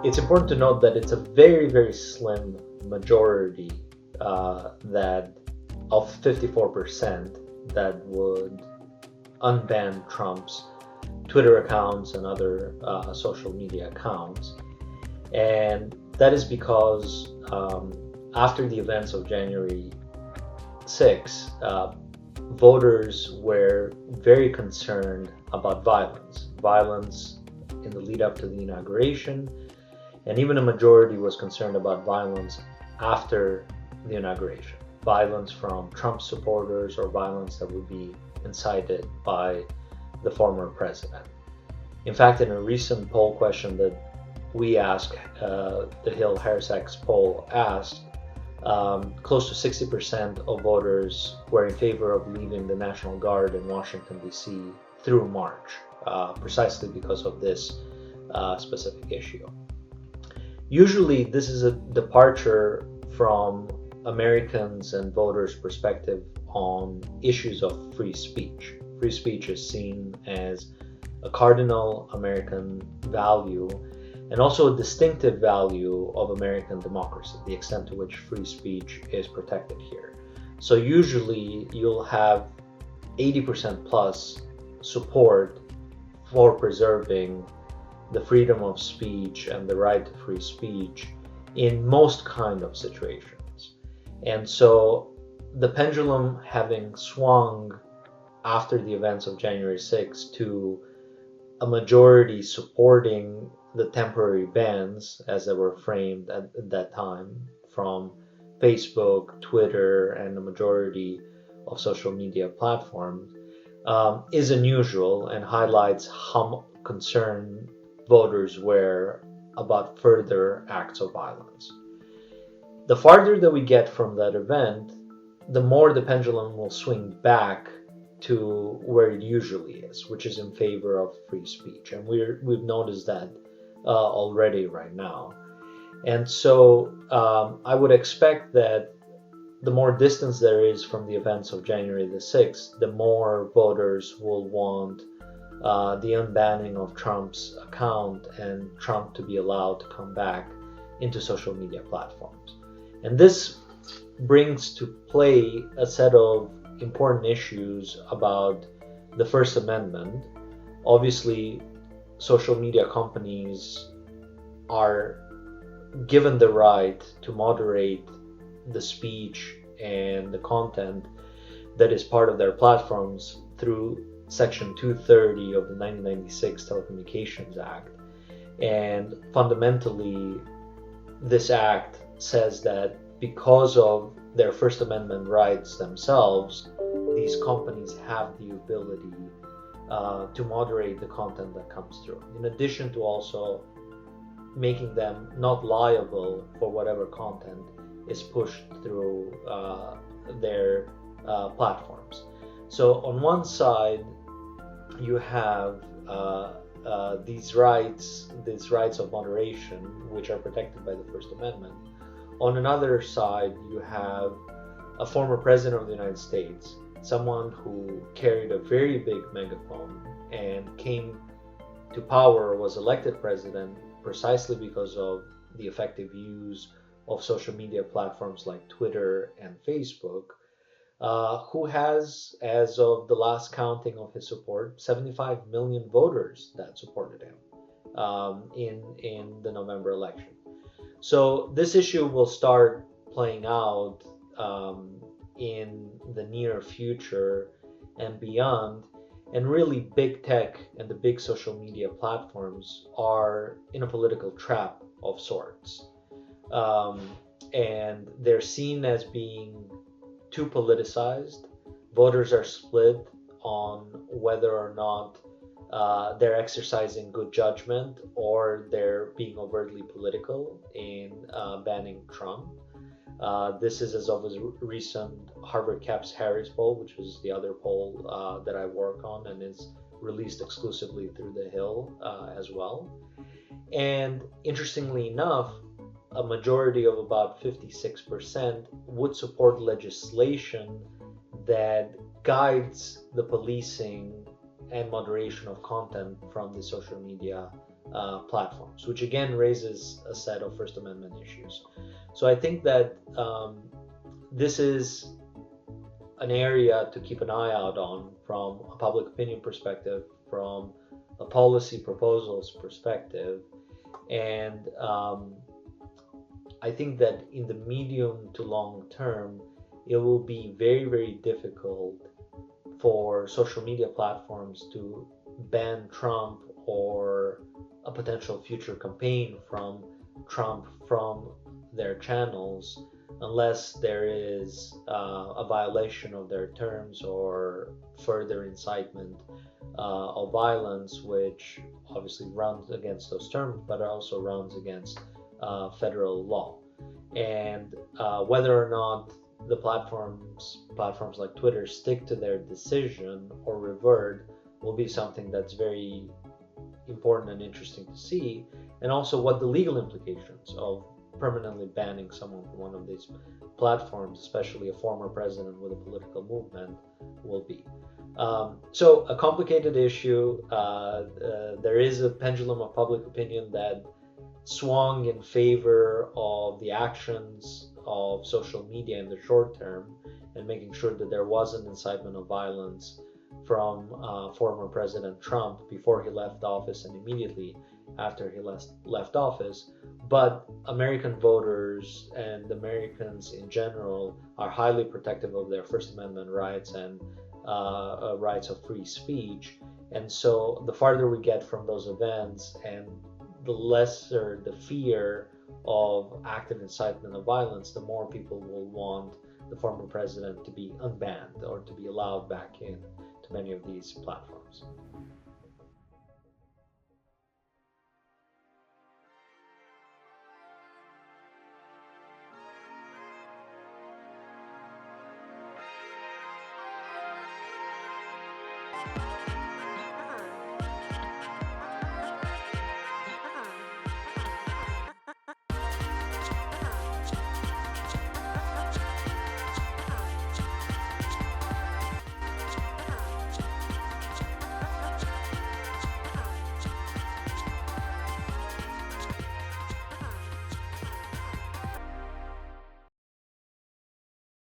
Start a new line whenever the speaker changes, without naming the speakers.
it's important to note that it's a very, very slim majority that of 54% that would unban Trump's Twitter accounts and other social media accounts. And that is because after the events of January 6, voters were very concerned about violence in the lead up to the inauguration, and even a majority was concerned about violence after the inauguration. Violence from Trump supporters or violence that would be incited by the former president. In fact, in a recent poll question that we asked, the Hill HarrisX poll asked, close to 60% of voters were in favor of leaving the National Guard in Washington, D.C. through March, precisely because of this specific issue. Usually, this is a departure from Americans and voters' perspective on issues of free speech. Free speech is seen as a cardinal American value and also a distinctive value of American democracy, the extent to which free speech is protected here. So usually you'll have 80% plus support for preserving the freedom of speech and the right to free speech in most kind of situations. And so the pendulum having swung after the events of January 6th to a majority supporting the temporary bans, as they were framed at that time, from Facebook, Twitter, and the majority of social media platforms, is unusual and highlights how concerned voters were about further acts of violence. The farther that we get from that event, the more the pendulum will swing back to where it usually is, which is in favor of free speech. And we've noticed that already right now. And so I would expect that the more distance there is from the events of January the 6th, the more voters will want the unbanning of Trump's account and Trump to be allowed to come back into social media platforms. And this brings to play a set of important issues about the First Amendment. Obviously, social media companies are given the right to moderate the speech and the content that is part of their platforms through Section 230 of the 1996 Telecommunications Act. And fundamentally, this act says that because of their First Amendment rights themselves, these companies have the ability to moderate the content that comes through, in addition to also making them not liable for whatever content is pushed through their platforms. So on one side, you have these rights of moderation, which are protected by the First Amendment. On another side, you have a former president of the United States, someone who carried a very big megaphone and came to power, was elected president precisely because of the effective use of social media platforms like Twitter and Facebook, who has, as of the last counting of his support, 75 million voters that supported him in the November election. So this issue will start playing out in the near future and beyond. And really, big tech and the big social media platforms are in a political trap of sorts. And they're seen as being too politicized. Voters are split on whether or not they're exercising good judgment or they're being overtly political in banning Trump. This is as of a recent Harvard Caps Harris poll, which was the other poll that I work on and is released exclusively through the Hill as well. And interestingly enough, a majority of about 56% would support legislation that guides the policing and moderation of content from the social media platforms, which again raises a set of First Amendment issues. So I think that this is an area to keep an eye out on from a public opinion perspective, from a policy proposals perspective, and I think that in the medium to long term, it will be very, very difficult for social media platforms to ban Trump or a potential future campaign from Trump from their channels unless there is a violation of their terms or further incitement of violence, which obviously runs against those terms, but also runs against federal law. And whether or not the platforms like Twitter stick to their decision or revert will be something that's very important and interesting to see, and also what the legal implications of permanently banning someone from one of these platforms, especially a former president with a political movement, will be. So a complicated issue. There is a pendulum of public opinion that swung in favor of the actions of social media in the short term and making sure that there wasn't incitement of violence from former President Trump before he left office and immediately after he left office. But American voters and Americans in general are highly protective of their First Amendment rights and rights of free speech. And so the farther we get from those events and the lesser the fear of active incitement of violence, the more people will want the former president to be unbanned or to be allowed back in to many of these platforms.